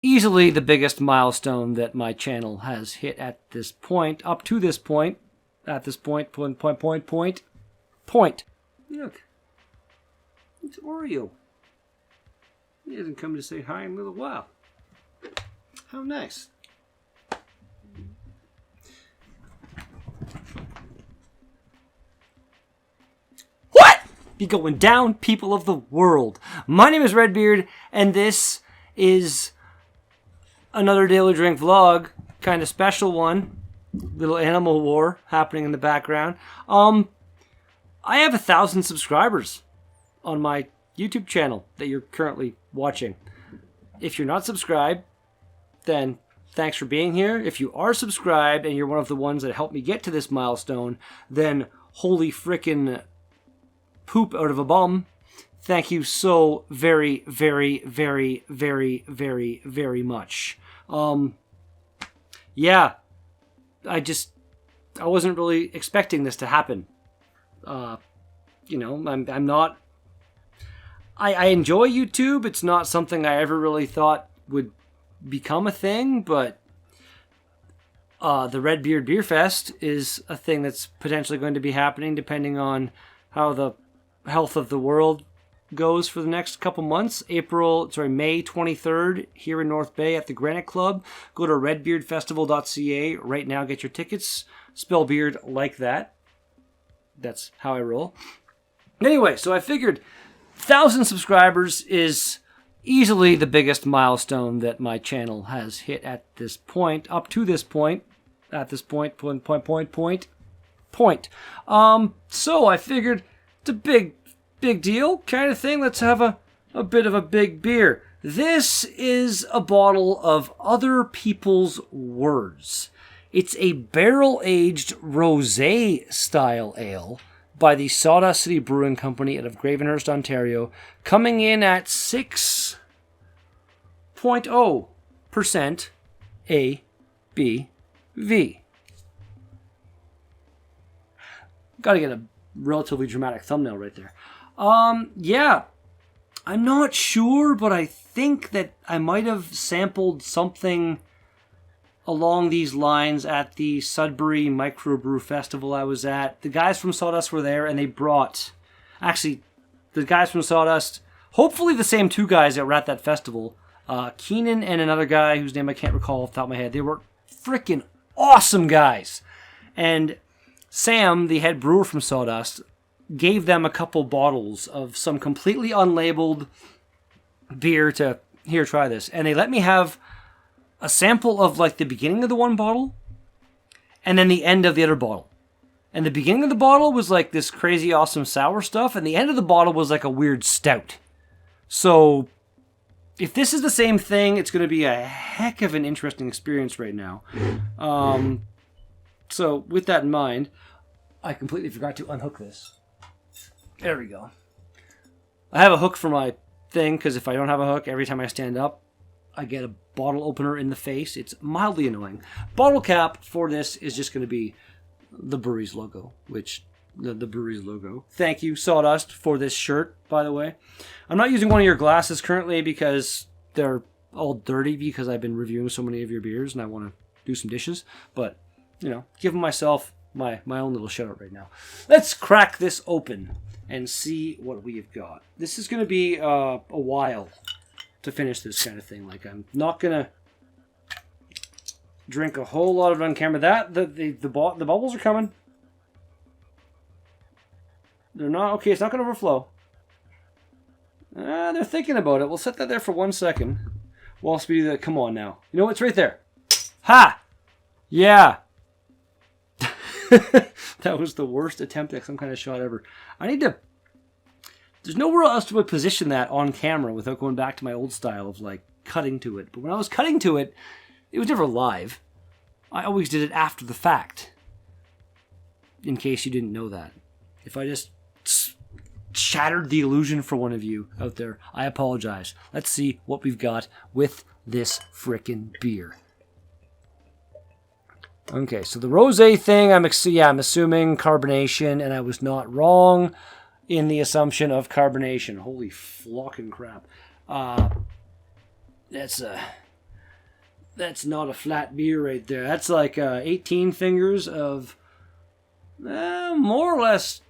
easily the biggest milestone that my channel has hit at this point, up to this point, at this point. Look, it's Oreo. He hasn't come to say hi in a little while. How nice. What? Be going down, people of the world. My name is Redbeard, and this is another Daily Drink vlog, kind of special one. Little animal war happening in the background. I have 1,000 subscribers on my YouTube channel that you're currently watching. If you're not subscribed, then thanks for being here. If you are subscribed and you're one of the ones that helped me get to this milestone, then holy frickin' poop out of a bum. Thank you so very, very, very, very, very, very much. Yeah, I wasn't really expecting this to happen. You know, I'm not... I enjoy YouTube. It's not something I ever really thought would become a thing, but the Redbeard Beer Fest is a thing that's potentially going to be happening depending on how the health of the world goes for the next couple months. May 23rd here in North Bay at the Granite Club. Go to redbeardfestival.ca right now, get your tickets. Spell beard like that. That's how I roll. Anyway, so I figured 1,000 subscribers is easily the biggest milestone that my channel has hit at this point, up to this point, at this point. So I figured it's a big deal kind of thing. Let's have a bit of a big beer. This is a bottle of Other People's Words. It's a barrel-aged rosé style ale by the Sawdust City Brewing Company out of Gravenhurst, Ontario, coming in at 6.0% ABV. Gotta get a relatively dramatic thumbnail right there. Yeah, I'm not sure, but I think that I might have sampled something along these lines at the Sudbury Microbrew Festival I was at. The guys from Sawdust were there, and they brought... Actually, the guys from Sawdust, hopefully the same two guys that were at that festival, Keenan and another guy whose name I can't recall off the top of my head. They were freaking awesome guys. And Sam, the head brewer from Sawdust, gave them a couple bottles of some completely unlabeled beer to, here, try this. And they let me have a sample of like the beginning of the one bottle and then the end of the other bottle. And the beginning of the bottle was like this crazy awesome sour stuff, and the end of the bottle was like a weird stout. So if this is the same thing, it's going to be a heck of an interesting experience right now. So with that in mind, I completely forgot to unhook this. There we go. I have a hook for my thing, because if I don't have a hook, every time I stand up, I get a bottle opener in the face. It's mildly annoying. Bottle cap for this is just going to be the brewery's logo, which... The brewery's logo. Thank you, Sawdust, for this shirt, by the way. I'm not using one of your glasses currently because they're all dirty because I've been reviewing so many of your beers and I want to do some dishes. But, you know, giving myself my own little shout out right now. Let's crack this open and see what we have got. This is going to be a while to finish this kind of thing. Like, I'm not going to drink a whole lot of it on camera. The bubbles are coming. They're not... Okay, it's not going to overflow. They're thinking about it. We'll set that there for 1 second. Whilst we do that. Come on now. You know what's right there? Ha! Yeah! That was the worst attempt at some kind of shot ever. I need to... There's nowhere else to position that on camera without going back to my old style of, like, cutting to it. But when I was cutting to it, it was never live. I always did it after the fact. In case you didn't know that. If I just shattered the illusion for one of you out there, I apologize. Let's see what we've got with this frickin' beer. Okay, so the rosé thing, I'm assuming carbonation, and I was not wrong in the assumption of carbonation. Holy flocking crap. That's That's not a flat beer right there. That's like 18 fingers of more or less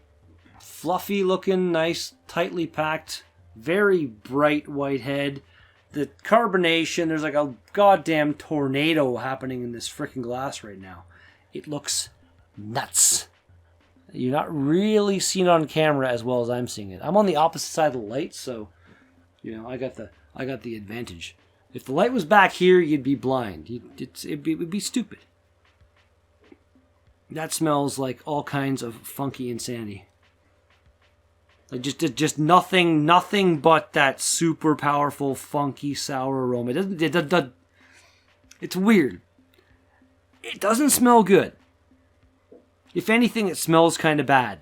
fluffy looking, nice, tightly packed, very bright white head. The carbonation, there's like a goddamn tornado happening in this freaking glass right now. It looks nuts. You're not really seeing it on camera as well as I'm seeing it. I'm on the opposite side of the light, so I got the advantage. If the light was back here, you'd be blind. It would be stupid. That smells like all kinds of funky insanity. Like just nothing but that super powerful, funky, sour aroma. It's weird. It doesn't smell good. If anything, it smells kind of bad.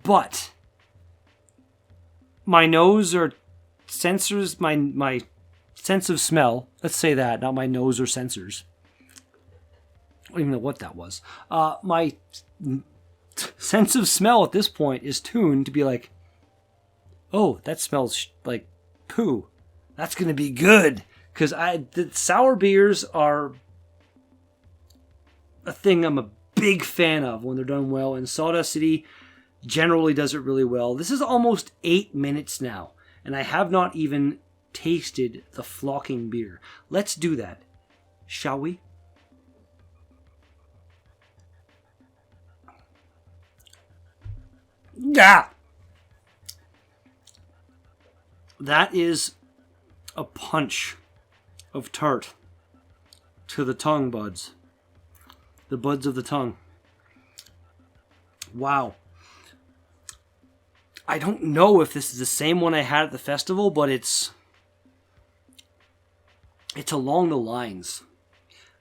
But my nose or sensors, my sense of smell, let's say that, not my nose or sensors. I don't even know what that was. My sense of smell at this point is tuned to be like, oh, that smells like poo. That's going to be good. Because the sour beers are a thing I'm a big fan of when they're done well. And Sawdust City generally does it really well. This is almost 8 minutes now. And I have not even tasted the flocking beer. Let's do that. Shall we? Yeah! That is a punch of tart to the tongue buds. The buds of the tongue. Wow. I don't know if this is the same one I had at the festival, but it's along the lines.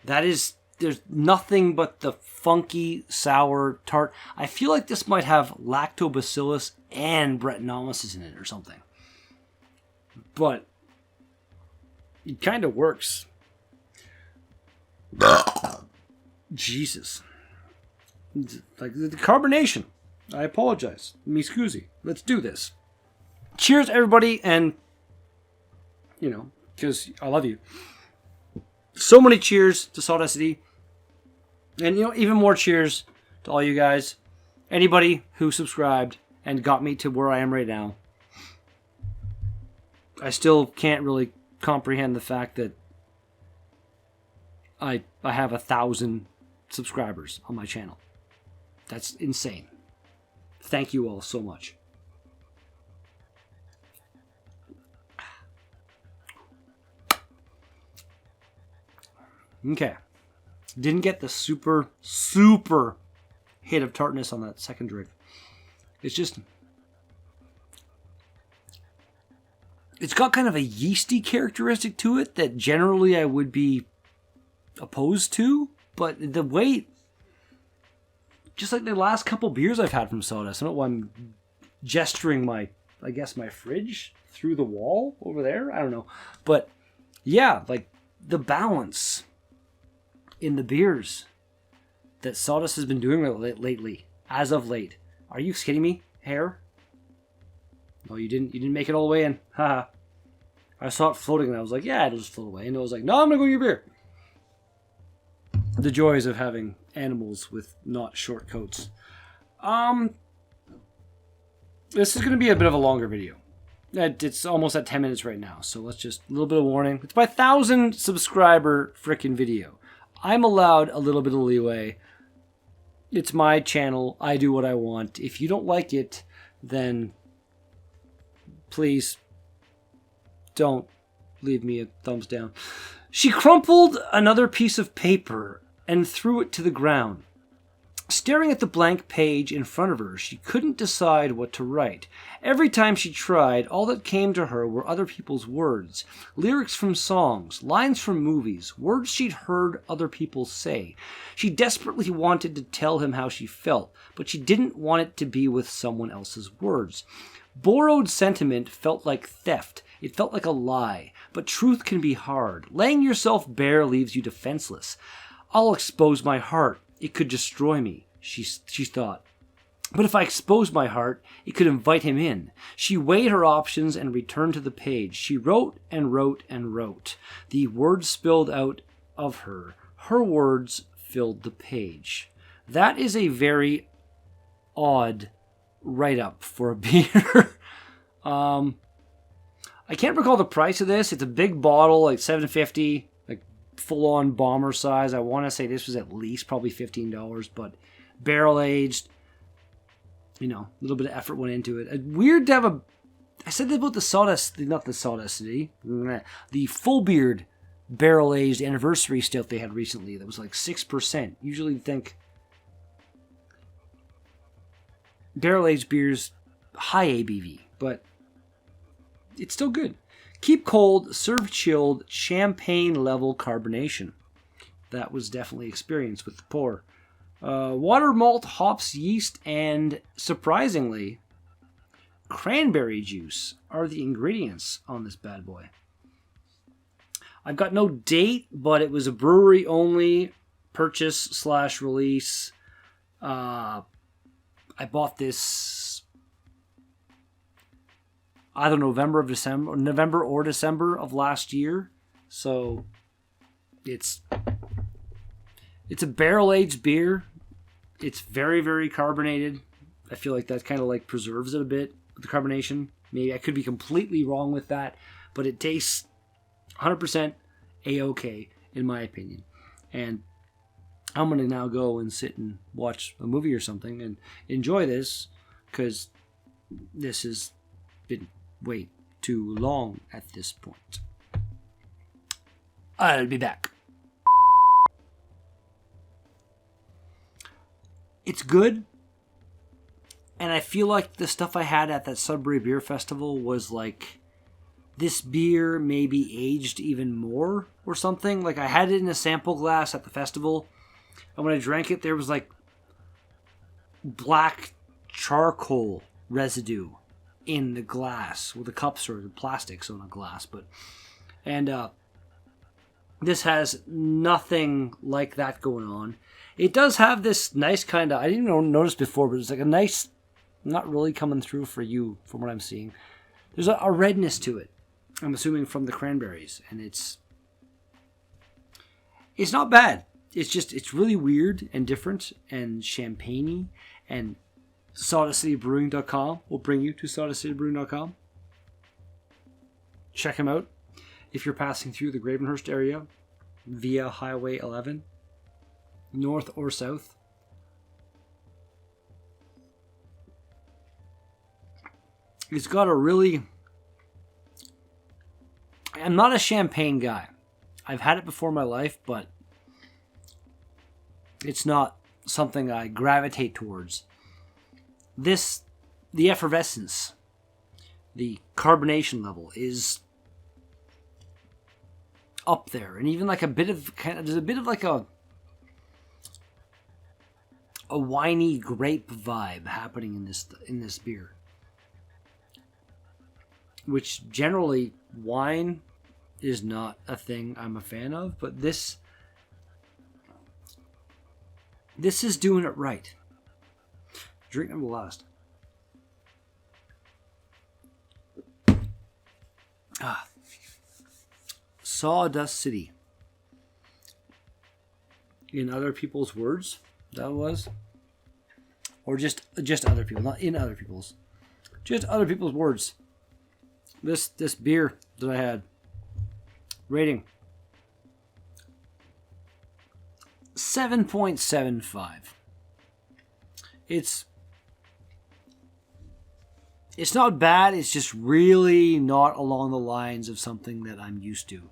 There's nothing but the funky, sour tart. I feel like this might have lactobacillus and Brettanomyces in it or something. But it kind of works. Jesus. Like the carbonation. I apologize. Me scusi. Let's do this. Cheers, everybody, and, because I love you. So many cheers to Sawdust City. And, even more cheers to all you guys. Anybody who subscribed and got me to where I am right now. I still can't really comprehend the fact that I have 1,000 subscribers on my channel. That's insane. Thank you all so much. Okay. Didn't get the super hit of tartness on that second drink. It's got kind of a yeasty characteristic to it that generally I would be opposed to, but the way, just like the last couple beers I've had from Sawdust, I don't know why I'm gesturing my fridge through the wall over there. I don't know. But yeah, like the balance in the beers that Sawdust has been doing lately, as of late. Are you kidding me? Hair? No, you didn't make it all the way in. Haha. I saw it floating and I was like, yeah, it'll just float away. And I was like, no, I'm going to go get your beer. The joys of having animals with not short coats. This is going to be a bit of a longer video. It's almost at 10 minutes right now, so let's just, a little bit of warning. It's my 1,000 subscriber frickin' video. I'm allowed a little bit of leeway. It's my channel. I do what I want. If you don't like it, then please don't leave me a thumbs down. She crumpled another piece of paper and threw it to the ground. Staring at the blank page in front of her, she couldn't decide what to write. Every time she tried, all that came to her were other people's words. Lyrics from songs, lines from movies, words she'd heard other people say. She desperately wanted to tell him how she felt, but she didn't want it to be with someone else's words. Borrowed sentiment felt like theft. It felt like a lie. But truth can be hard. Laying yourself bare leaves you defenseless. I'll expose my heart. It could destroy me, she thought. But if I expose my heart, it could invite him in. She weighed her options and returned to the page. She wrote and wrote and wrote. The words spilled out of her. Her words filled the page. That is a very odd write-up for a beer. I can't recall the price of this. It's a big bottle, like $7.50, like full-on bomber size. I want to say this was at least probably $15, but barrel-aged. You know, a little bit of effort went into it. Weird to have a... I said that about the Sawdust, not the Sawdust, the Full Beard barrel-aged anniversary stout they had recently that was like 6%. Usually you think barrel-aged beers, high ABV, but it's still good. Keep cold, serve chilled, champagne-level carbonation. That was definitely experienced with the pour. Water, malt, hops, yeast, and surprisingly, cranberry juice are the ingredients on this bad boy. I've got no date, but it was a brewery-only purchase/release. I bought this either November or December of last year. So it's a barrel-aged beer. It's very, very carbonated. I feel like that kind of like preserves it a bit with the carbonation. Maybe I could be completely wrong with that, but it tastes 100% A-OK in my opinion. And I'm going to now go and sit and watch a movie or something and enjoy this because this has been way too long at this point. I'll be back. It's good. And I feel like the stuff I had at that Sudbury Beer Festival was like this beer maybe aged even more or something. Like I had it in a sample glass at the festival. And when I drank it, there was like black charcoal residue in the glass. Well, the cups are the plastics on the glass. And this has nothing like that going on. It does have this nice kind of, I didn't even notice before, but it's like a nice, not really coming through for you from what I'm seeing. There's a redness to it. I'm assuming from the cranberries. And it's not bad. It's really weird and different and champagne-y. And SawdustCityBrewing.com will bring you to SawdustCityBrewing.com. Check them out if you're passing through the Gravenhurst area via Highway 11, north or south. It's got a really... I'm not a champagne guy. I've had it before in my life, but it's not something I gravitate towards. The effervescence, the carbonation level is up there, and even like there's a bit of like a winey grape vibe happening in this beer, which generally wine is not a thing I'm a fan of, but this is doing it right. Drink number last. Sawdust City. In other people's words, that was. Or just other people, not in other people's. Just other people's words. This beer that I had. Rating. 7.75. It's not bad, it's just really not along the lines of something that I'm used to.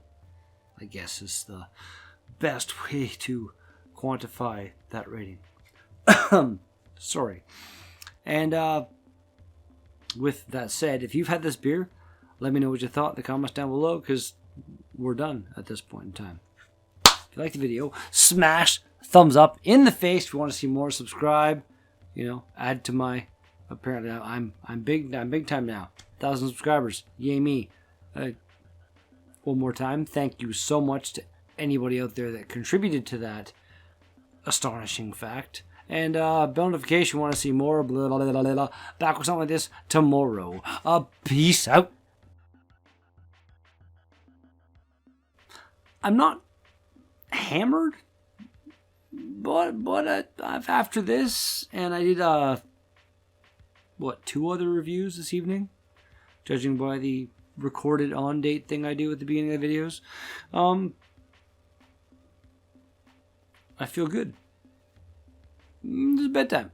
I guess is the best way to quantify that rating. Sorry. And with that said, if you've had this beer, let me know what you thought in the comments down below, because we're done at this point in time. If you like the video, smash thumbs up in the face. If you want to see more, subscribe. Add to my... Apparently, I'm big time now. 1,000 subscribers. Yay me. One more time, thank you so much to anybody out there that contributed to that astonishing fact. And bell notification, want to see more, blah, blah, blah, blah, blah. Back with something like this tomorrow. Peace out. I'm not hammered, but after this, and I did 2 other reviews this evening, judging by the recorded on date thing I do at the beginning of the videos. I feel good. It's bedtime.